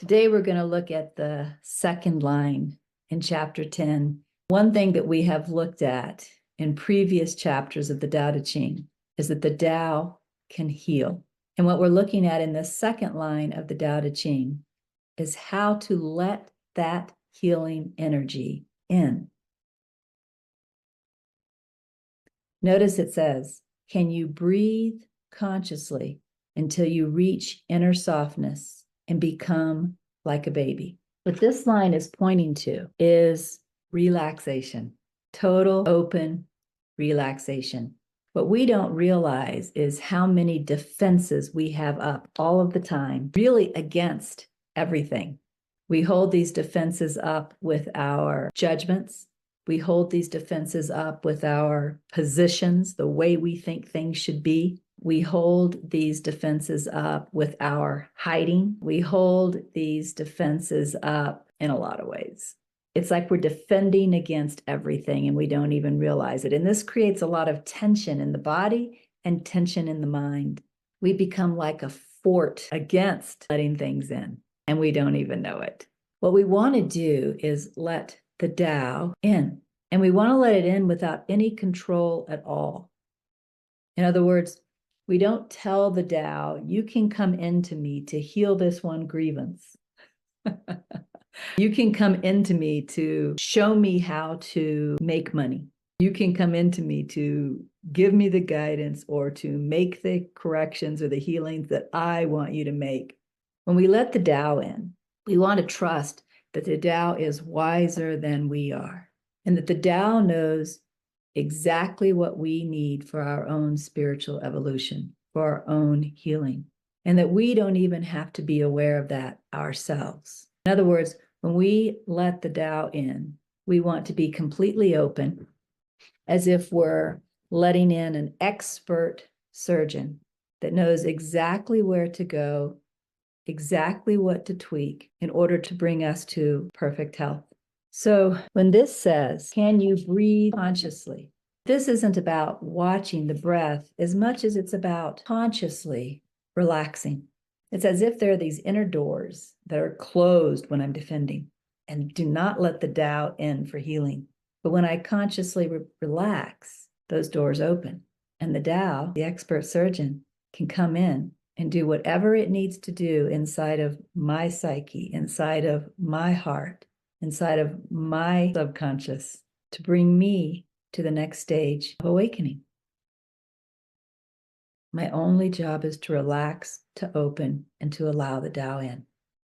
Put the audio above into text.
Today we're going to look at the second line in chapter 10. One thing that we have looked at in previous chapters of the Tao Te Ching is that the Tao can heal. And what we're looking at in the second line of the Tao Te Ching is how to let that healing energy in. Notice it says, can you breathe consciously until you reach inner softness and become like a baby? What this line is pointing to is relaxation, total open relaxation. What we don't realize is how many defenses we have up all of the time, really against everything. We hold these defenses up with our judgments. We hold these defenses up with our positions, the way we think things should be. We hold these defenses up with our hiding. We hold these defenses up in a lot of ways. It's like we're defending against everything and we don't even realize it. And this creates a lot of tension in the body and tension in the mind. We become like a fort against letting things in, and we don't even know it. What we want to do is let the Tao in, and we want to let it in without any control at all. In other words, we don't tell the Tao, you can come into me to heal this one grievance. You can come into me to show me how to make money. You can come into me to give me the guidance or to make the corrections or the healings that I want you to make. When we let the Tao in, we want to trust that the Tao is wiser than we are, and that the Tao knows exactly what we need for our own spiritual evolution, for our own healing, and that we don't even have to be aware of that ourselves. In other words, when we let the Tao in, we want to be completely open, as if we're letting in an expert surgeon that knows exactly where to go, exactly what to tweak in order to bring us to perfect health. So when this says, can you breathe consciously? This isn't about watching the breath as much as it's about consciously relaxing. It's as if there are these inner doors that are closed when I'm defending and do not let the Tao in for healing. But when I consciously relax, those doors open, and the Tao, the expert surgeon, can come in and do whatever it needs to do inside of my psyche, inside of my heart, inside of my subconscious, to bring me to the next stage of awakening. My only job is to relax, to open, and to allow the Tao in.